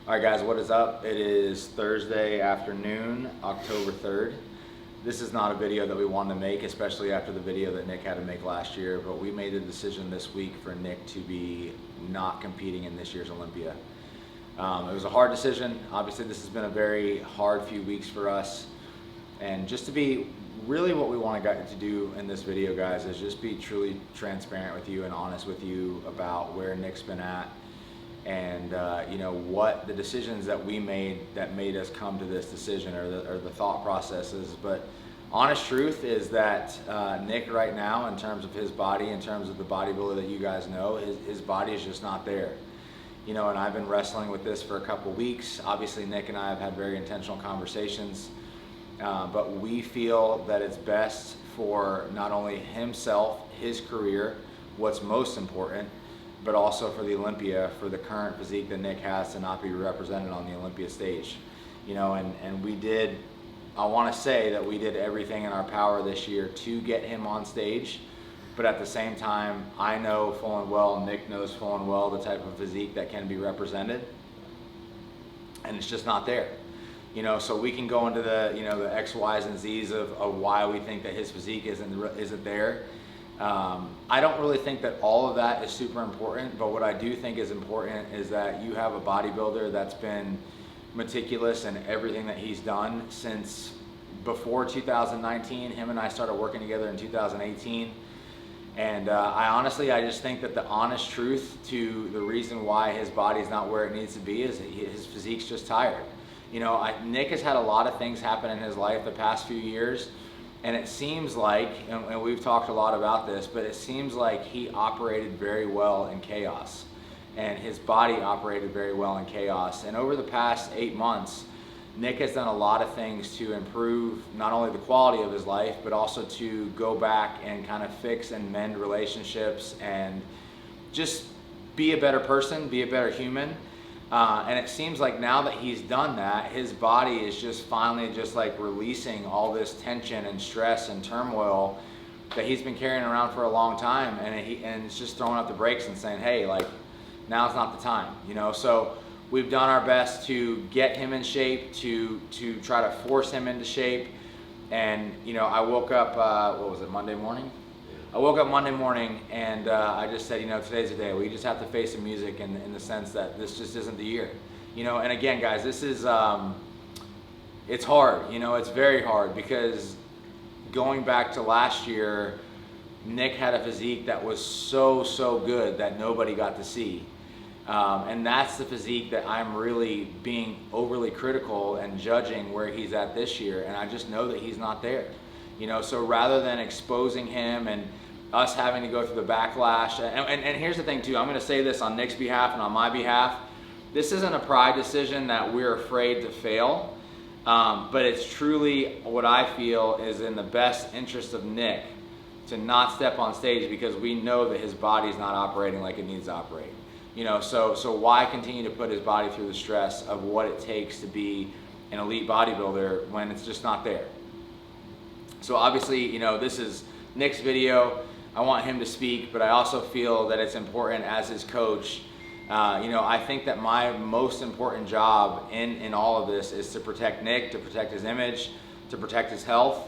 All right, guys, what is up? It is Thursday afternoon, October 3rd. This is not a video that we wanted to make, especially after the video that Nick had to make last year, but we made a decision this week for Nick to be not competing in this year's Olympia. It was a hard decision. Obviously, this has been a very hard few weeks for us. And just to be really what we want to do in this video, guys, is just be truly transparent with you and honest with you about where Nick's been at. And what the decisions that we made that made us come to this decision, or the thought processes. But honest truth is that Nick right now, in terms of his body, in terms of the bodybuilder that you guys know, his body is just not there. And I've been wrestling with this for a couple weeks. Obviously, Nick and I have had very intentional conversations, but we feel that it's best for not only himself, his career, what's most important, but also for the Olympia, for the current physique that Nick has, to not be represented on the Olympia stage. And we did, I want to say that we did everything in our power this year to get him on stage, but at the same time, I know full and well, Nick knows full and well the type of physique that can be represented, and it's just not there. So we can go into the X, Y's, and Z's of why we think that his physique isn't there. I don't really think that all of that is super important, but what I do think is important is that you have a bodybuilder that's been meticulous in everything that he's done since before 2019. Him and I started working together in 2018. And I just think that the honest truth to the reason why his body's not where it needs to be is his physique's just tired. Nick has had a lot of things happen in his life the past few years. And it seems like, and we've talked a lot about this, but it seems like he operated very well in chaos. And his body operated very well in chaos. And over the past 8 months, Nick has done a lot of things to improve not only the quality of his life, but also to go back and kind of fix and mend relationships and just be a better person, be a better human. And it seems like now that he's done that, his body is just finally just like releasing all this tension and stress and turmoil that he's been carrying around for a long time, and it's just throwing up the brakes and saying, hey, like, now's not the time, So we've done our best to get him in shape, to try to force him into shape. And I woke up, Monday morning? I woke up Monday morning and I just said, today's the day. We just have to face the music in the sense that this just isn't the year. And again, guys, this is, it's hard. It's very hard, because going back to last year, Nick had a physique that was so good that nobody got to see. And that's the physique that I'm really being overly critical and judging where he's at this year. And I just know that he's not there. So rather than exposing him and us having to go through the backlash, and here's the thing too, I'm going to say this on Nick's behalf and on my behalf, this isn't a pride decision that we're afraid to fail, but it's truly what I feel is in the best interest of Nick to not step on stage, because we know that his body's not operating like it needs to operate. So why continue to put his body through the stress of what it takes to be an elite bodybuilder when it's just not there? So obviously, this is Nick's video. I want him to speak, but I also feel that it's important as his coach. I think that my most important job in all of this is to protect Nick, to protect his image, to protect his health.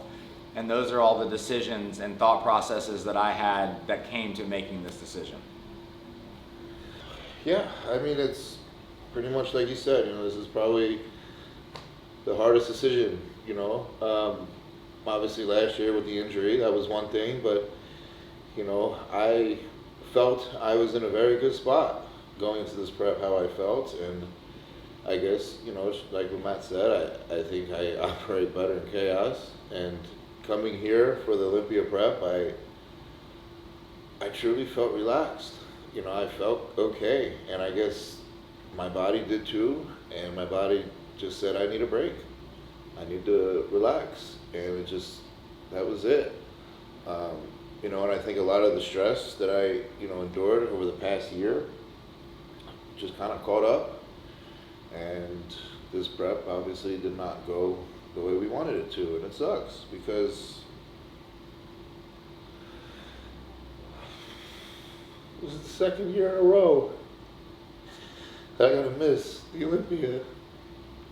And those are all the decisions and thought processes that I had that came to making this decision. Yeah, it's pretty much like you said, this is probably the hardest decision, Obviously last year with the injury, that was one thing, but I felt I was in a very good spot going into this prep, how I felt. And I guess, like what Matt said, I think I operate better in chaos. And coming here for the Olympia prep, I truly felt relaxed. I felt okay, and I guess my body did too, and my body just said, I need a break. I need to relax, and that was it. And I think a lot of the stress that I, endured over the past year just kind of caught up, and this prep obviously did not go the way we wanted it to, and it sucks, because this is the second year in a row that I gotta miss the Olympia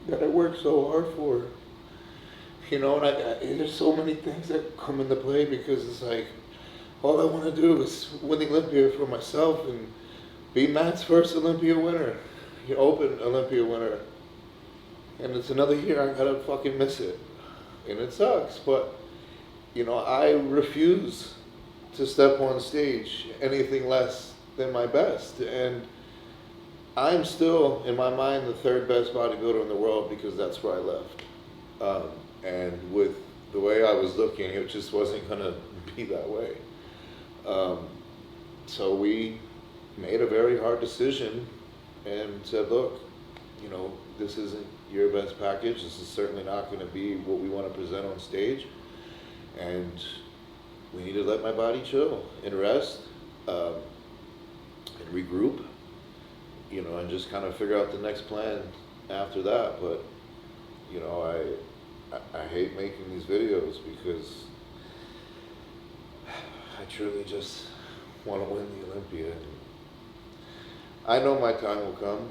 that I worked so hard for. You know, and there's so many things that come into play because it's like, all I want to do is win the Olympia for myself and be Matt's first Olympia winner, Open Olympia winner. And it's another year, I gotta fucking miss it. And it sucks, but, I refuse to step on stage anything less than my best. And I'm still, in my mind, the third best bodybuilder in the world because that's where I left. And with the way I was looking, it just wasn't gonna be that way. So we made a very hard decision and said, look, this isn't your best package. This is certainly not going to be what we want to present on stage. And we need to let my body chill and rest, and regroup, and just kind of figure out the next plan after that. But, I hate making these videos because I truly just want to win the Olympia. And I know my time will come.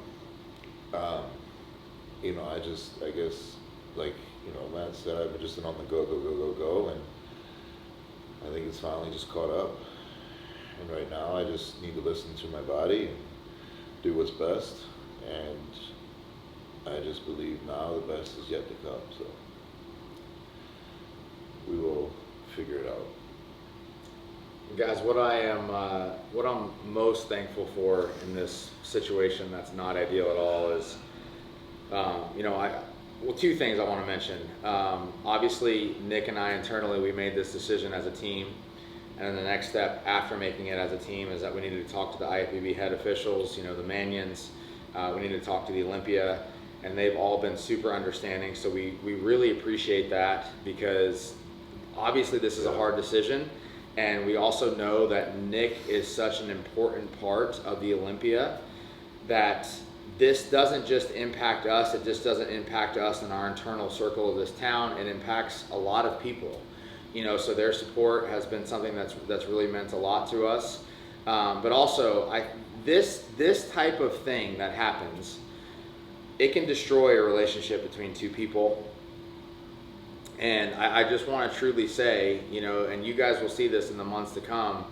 I guess, like, Lance said, I've been just on the go, and I think it's finally just caught up. And right now, I just need to listen to my body and do what's best. And I just believe now the best is yet to come. So we will figure it out. Guys, what I'm most thankful for in this situation that's not ideal at all is, two things I want to mention. Obviously, Nick and I internally, we made this decision as a team, and then the next step after making it as a team is that we needed to talk to the IFBB head officials, the Manions. We needed to talk to the Olympia, and they've all been super understanding. So we really appreciate that because obviously this is a hard decision. And we also know that Nick is such an important part of the Olympia that this doesn't just impact us, it just doesn't impact us in our internal circle of this town, it impacts a lot of people. So their support has been something that's really meant a lot to us. But also, this type of thing that happens, it can destroy a relationship between two people. And I just want to truly say, and you guys will see this in the months to come,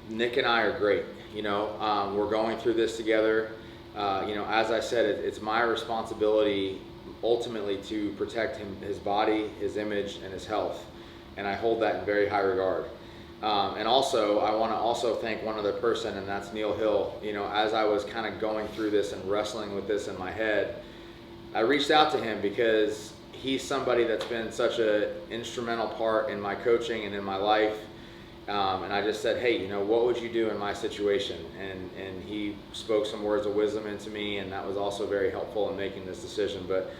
Nick and I are great. We're going through this together. As I said, it's my responsibility ultimately to protect his body, his image, and his health. And I hold that in very high regard. And also, I want to also thank one other person, and that's Neil Hill. As I was kind of going through this and wrestling with this in my head, I reached out to him because he's somebody that's been such an instrumental part in my coaching and in my life. And I just said, hey, what would you do in my situation? And he spoke some words of wisdom into me, and that was also very helpful in making this decision. But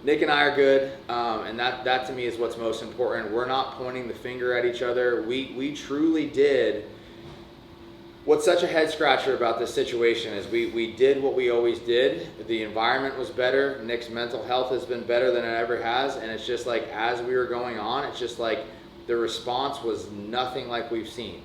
Nick and I are good, and that to me is what's most important. We're not pointing the finger at each other. We truly did. What's such a head scratcher about this situation is we did what we always did. The environment was better. Nick's mental health has been better than it ever has. And it's just like, as we were going on, it's just like the response was nothing like we've seen,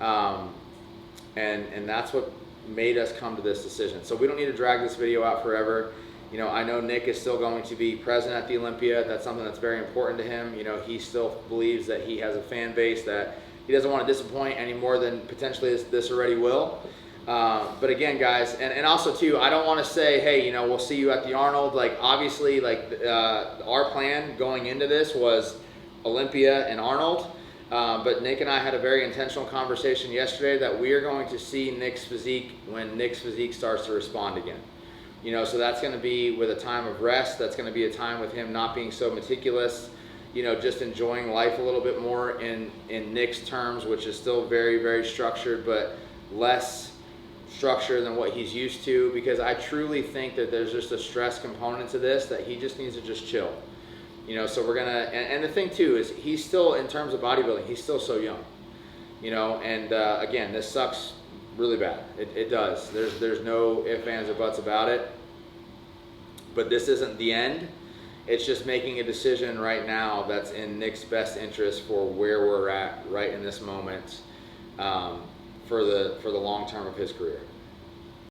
and that's what made us come to this decision. So we don't need to drag this video out forever. I know Nick is still going to be present at the Olympia. That's something that's very important to him. He still believes that he has a fan base that he doesn't want to disappoint any more than potentially this already will. But again, guys, and also too, I don't want to say, hey, we'll see you at the Arnold. Like, obviously, our plan going into this was Olympia and Arnold. But Nick and I had a very intentional conversation yesterday that we are going to see Nick's physique when Nick's physique starts to respond again. So that's going to be with a time of rest. That's going to be a time with him not being so meticulous. Just enjoying life a little bit more in Nick's terms, which is still very, very structured, but less structured than what he's used to, because I truly think that there's just a stress component to this that he just needs to just chill. So we're gonna, and the thing too is he's still, in terms of bodybuilding, he's still so young, and again, this sucks really bad. It does. There's no ifs, ands, or buts about it, but this isn't the end. It's just making a decision right now that's in Nick's best interest for where we're at right in this moment, for the long term of his career.